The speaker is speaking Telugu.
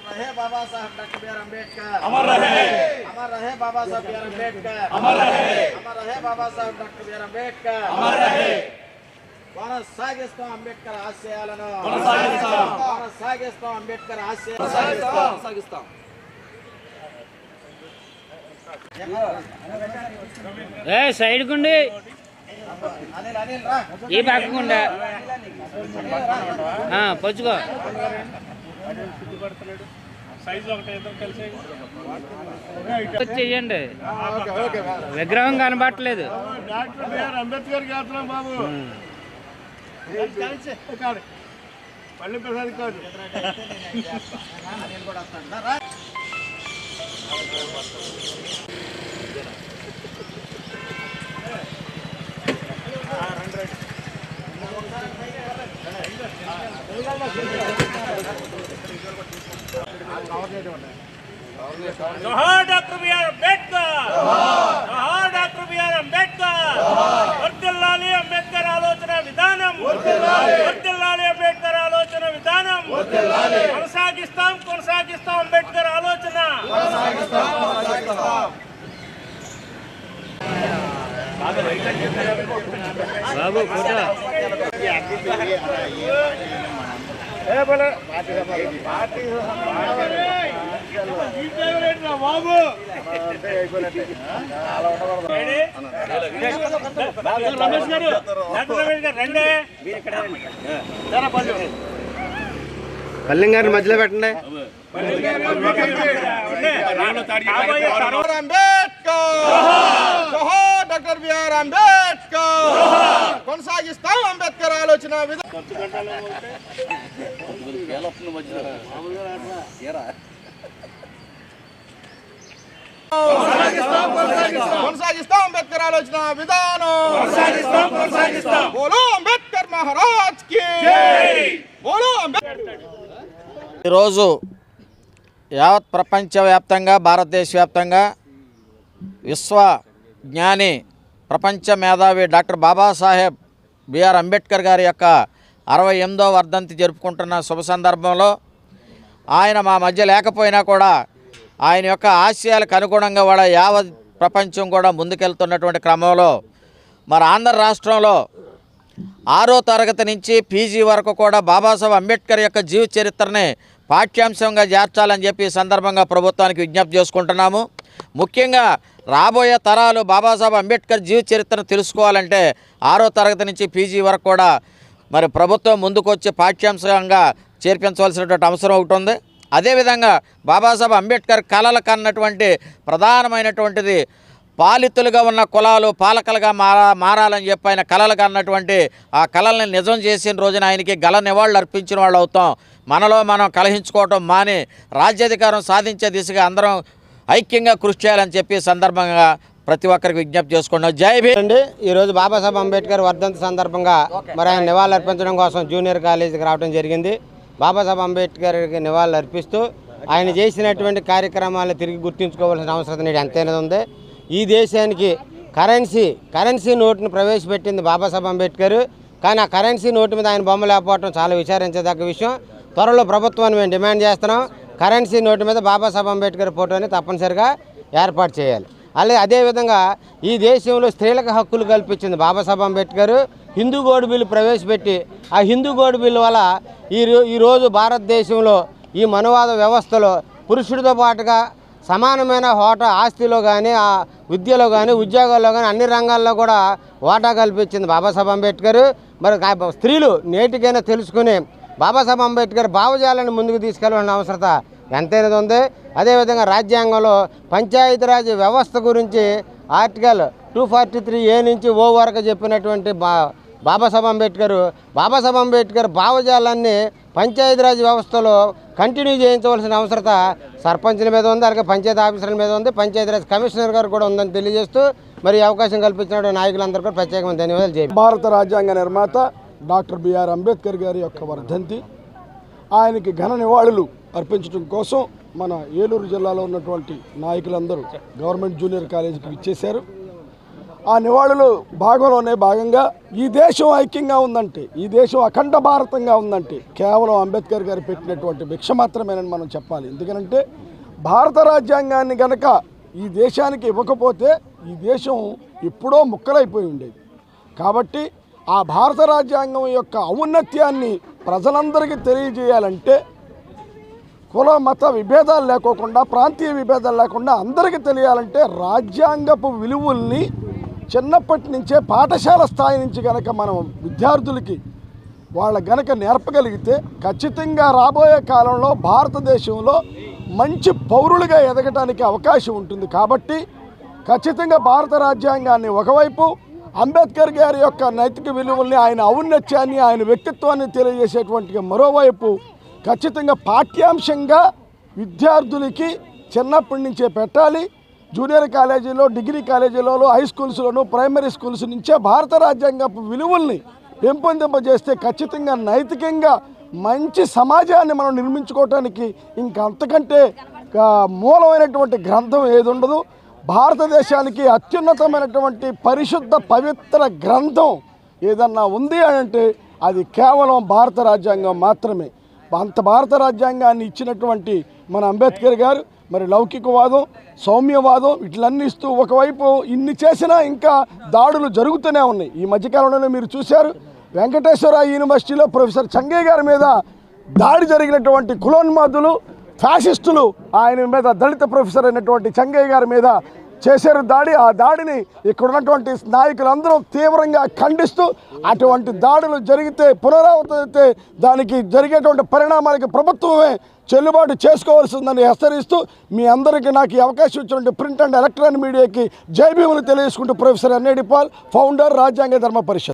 रहे बाबा साहब डॉक्टर बी आर अम्बेडकर, अमर रहे बाबा साहब बी आर अम्बेडकर, अमर रहे बाबा साहब डॉक्टर बी आर अम्बेडकर, अमर रहे కొనసాగిస్తాం అంబేద్కర్ ఆశయాలను, కొనసాగిస్తాం అంబేద్కర్ ఆశయాలను కొనసాగిస్తాం. సైడ్ కుండి ఈ పక్కకుండా పొచ్చుకో చెయ్యండి. విగ్రహం కనబట్టలేదు. డాక్టర్ బిఆర్ అంబేద్కర్ గారు బాబు పల్లి ప్రసాద్ కాదు. जोहार डॉक्टर बी आर अम्बेडकर, जोहार डॉक्टर बी आर अम्बेडकर, వర్ధిల్లాలి అంబేద్కర్ ఆలోచన విధానం, వర్ధిల్లాలి అంబేద్కర్ ఆలోచన విధానం, కొనసాగిస్తాం కొనసాగిస్తాం అంబేద్కర్ ఆలోచన. బాబు ఫోటో బాబు రమేష్ గారు, డాక్టర్ రమేష్ గారు రండి. పల్లెం గారిని మధ్యలో పెట్టండి. డాక్టర్ బిఆర్ అంబేద్కర్ కొనసాగిస్తాం అంబేద్కర్ ఆలోచన కొనసాగిస్తాం అంబేద్కర్ ఆలోచన విధానం, బోలో అంబేద్కర్ మహారాజ్ కి బోలో అంబేద్కర్. ఈరోజు యావత్ ప్రపంచవ్యాప్తంగా భారతదేశవ్యాప్తంగా విశ్వ జ్ఞాని ప్రపంచ మేధావి డాక్టర్ బాబాసాహెబ్ బిఆర్ అంబేద్కర్ గారి యొక్క 68వ వర్ధంతి జరుపుకుంటున్న శుభ సందర్భంలో ఆయన మా మధ్య లేకపోయినా కూడా ఆయన యొక్క ఆశయాలకు అనుగుణంగా కూడా యావత్ ప్రపంచం కూడా ముందుకెళ్తున్నటువంటి క్రమంలో మరి ఆంధ్ర రాష్ట్రంలో 6వ తరగతి నుంచి పీజీ వరకు కూడా బాబాసాహెబ్ అంబేద్కర్ యొక్క జీవిత చరిత్రని పాఠ్యాంశంగా చేర్చాలని చెప్పి ఈ సందర్భంగా ప్రభుత్వానికి విజ్ఞప్తి చేసుకుంటున్నాము. ముఖ్యంగా రాబోయే తరాలు బాబాసాహెబ్ అంబేద్కర్ జీవిత చరిత్రను తెలుసుకోవాలంటే 6వ తరగతి నుంచి పీజీ వరకు కూడా మరి ప్రభుత్వం ముందుకొచ్చి పాఠ్యాంశంగా చేర్పించవలసినటువంటి అవసరం ఒకటి ఉంది. అదేవిధంగా బాబాసాహెబ్ అంబేద్కర్ కలలు కన్నటువంటి ప్రధానమైనటువంటిది పాలితులుగా ఉన్న కులాలు పాలకలుగా మారాలని చెప్పి ఆయన కలలు కన్నటువంటి ఆ కళల్ని నిజం చేసిన రోజున ఆయనకి గల నివాళులు అర్పించిన వాళ్ళు అవుతాం. మనలో మనం కలహించుకోవటం మాని రాజ్యాధికారం సాధించే దిశగా అందరం ఐక్యంగా కృషి చేయాలని చెప్పి సందర్భంగా ప్రతి ఒక్కరికి విజ్ఞప్తి చేసుకున్నాం. జై భీమ్ అండి. ఈరోజు బాబాసాహెబ్ అంబేద్కర్ వర్ధంతి సందర్భంగా మరి ఆయన నివాళులు అర్పించడం కోసం జూనియర్ కాలేజీకి రావడం జరిగింది. బాబాసాహెబ్ అంబేద్కర్కి నివాళులు అర్పిస్తూ ఆయన చేసినటువంటి కార్యక్రమాలను తిరిగి గుర్తుంచుకోవాల్సిన అవసరం ఎంతైనా ఉంది. ఈ దేశానికి కరెన్సీ నోటును ప్రవేశపెట్టింది బాబాసాహెబ్ అంబేద్కర్. కానీ ఆ కరెన్సీ నోటు మీద ఆయన బొమ్మ లేకపోవడం చాలా విచారించదగ్గ విషయం. త్వరలో ప్రభుత్వాన్ని మేము డిమాండ్ చేస్తున్నాం, కరెన్సీ నోటు మీద బాబాసాహెబ్ అంబేద్కర్ ఫోటోని తప్పనిసరిగా ఏర్పాటు చేయాలి. అలాగే అదేవిధంగా ఈ దేశంలో స్త్రీలకు హక్కులు కల్పించింది బాబాసాహెబ్ అంబేద్కర్. హిందూ కోడ్ బిల్లు ప్రవేశపెట్టి ఆ హిందూ కోడ్ బిల్లు వల్ల ఈరోజు భారతదేశంలో ఈ మనువాద వ్యవస్థలో పురుషుడితో పాటుగా సమానమైన హోటా ఆస్తిలో కానీ ఆ విద్యలో కానీ ఉద్యోగాల్లో కానీ అన్ని రంగాల్లో కూడా వాటా కల్పించింది బాబాసాహెబ్ అంబేద్కర్. మరి స్త్రీలు నేటికైనా తెలుసుకుని బాబాసాహెబ్ అంబేద్కర్ భావజాలను ముందుకు తీసుకెళ్లాల్సిన అవసరత ఎంతైనా ఉంది. అదేవిధంగా రాజ్యాంగంలో పంచాయతీరాజ్ వ్యవస్థ గురించి ఆర్టికల్ 243A నుంచి O వరకు చెప్పినటువంటి బాబాసాహెబ్ అంబేద్కర్ భావజాలాన్ని పంచాయతీరాజ్ వ్యవస్థలో కంటిన్యూ చేయించవలసిన అవసరత సర్పంచుల మీద ఉంది, అలాగే పంచాయతీ ఆఫీసర్ల మీద ఉంది, పంచాయతీరాజ్ కమిషనర్ గారు కూడా ఉందని తెలియజేస్తూ మరి అవకాశం కల్పించిన నాయకులందరూ కూడా ప్రత్యేకమైన ధన్యవాదాలు చెప్పి భారత రాజ్యాంగ నిర్మాత డాక్టర్ బిఆర్ అంబేద్కర్ గారి యొక్క వర్ధంతి ఆయనకి ఘన నివాళులు అర్పించడం కోసం మన ఏలూరు జిల్లాలో ఉన్నటువంటి నాయకులందరూ గవర్నమెంట్ జూనియర్ కాలేజీకి ఇచ్చేశారు. ఆ నివాళులు భాగంగా ఈ దేశం ఐక్యంగా ఉందంటే, ఈ దేశం అఖండ భారతంగా ఉందంటే కేవలం అంబేద్కర్ గారు పెట్టినటువంటి భిక్ష మాత్రమేనని మనం చెప్పాలి. ఎందుకంటే భారత రాజ్యాంగాన్ని గనక ఈ దేశానికి ఇవ్వకపోతే ఈ దేశం ఎప్పుడో ముక్కలైపోయి ఉండేది. కాబట్టి ఆ భారత రాజ్యాంగం యొక్క ఔన్నత్యాన్ని ప్రజలందరికీ తెలియజేయాలంటే కుల మత విభేదాలు లేకోకుండా, ప్రాంతీయ విభేదాలు లేకుండా అందరికీ తెలియాలంటే రాజ్యాంగపు విలువల్ని చిన్నప్పటి నుంచే పాఠశాల స్థాయి నుంచి గనక మనం విద్యార్థులకి వాళ్ళ గనక నేర్పగలిగితే ఖచ్చితంగా రాబోయే కాలంలో భారతదేశంలో మంచి పౌరులుగా ఎదగడానికి అవకాశం ఉంటుంది. కాబట్టి ఖచ్చితంగా భారత రాజ్యాంగాన్ని ఒకవైపు, అంబేద్కర్ గారి యొక్క నైతిక విలువల్ని, ఆయన ఔన్నత్యాన్ని, ఆయన వ్యక్తిత్వాన్ని తెలియజేసేటువంటి మరోవైపు ఖచ్చితంగా పాఠ్యాంశంగా విద్యార్థులకి చిన్నప్పటి నుంచే పెట్టాలి. జూనియర్ కాలేజీలో, డిగ్రీ కాలేజీలలో, హై స్కూల్స్లోనూ, ప్రైమరీ స్కూల్స్ నుంచే భారత రాజ్యాంగపు విలువల్ని పెంపొందింపజేస్తే ఖచ్చితంగా నైతికంగా మంచి సమాజాన్ని మనం నిర్మించుకోవటానికి ఇంకంతకంటే మూలమైనటువంటి గ్రంథం ఏది ఉండదు. భారతదేశానికి అత్యున్నతమైనటువంటి పరిశుద్ధ పవిత్ర గ్రంథం ఏదన్నా ఉంది అంటే అది కేవలం భారత రాజ్యాంగం మాత్రమే. అంత భారత రాజ్యాంగాన్ని ఇచ్చినటువంటి మన అంబేద్కర్ గారు మరి లౌకికవాదం, సౌమ్యవాదం వీటిలన్నీ ఇస్తూ ఒకవైపు ఇన్ని చేసినా ఇంకా దాడులు జరుగుతూనే ఉన్నాయి. ఈ మధ్యకాలంలోనే మీరు చూశారు, వెంకటేశ్వర యూనివర్సిటీలో ప్రొఫెసర్ చంగయ్య గారి మీద దాడి జరిగినటువంటి కులోన్మాదులు, ఫ్యాసిస్టులు ఆయన మీద, దళిత ప్రొఫెసర్ అయినటువంటి చంగయ్య గారి మీద చేశారు దాడి. ఆ దాడిని ఇక్కడ ఉన్నటువంటి నాయకులందరూ తీవ్రంగా ఖండిస్తూ అటువంటి దాడులు జరిగితే, పునరావృతమైతే దానికి జరిగేటువంటి పరిణామాలకి ప్రభుత్వమే చెల్లుబాటు చేసుకోవాల్సిందని హెచ్చరిస్తూ మీ అందరికీ నాకు ఈ అవకాశం ఇచ్చినటువంటి ప్రింట్ అండ్ ఎలక్ట్రానిక్ మీడియాకి జై భీములు తెలియజేసుకుంటూ ప్రొఫెసర్ ఎన్ఏడి పాల్, ఫౌండర్, రాజ్యాంగ ధర్మ పరిషత్.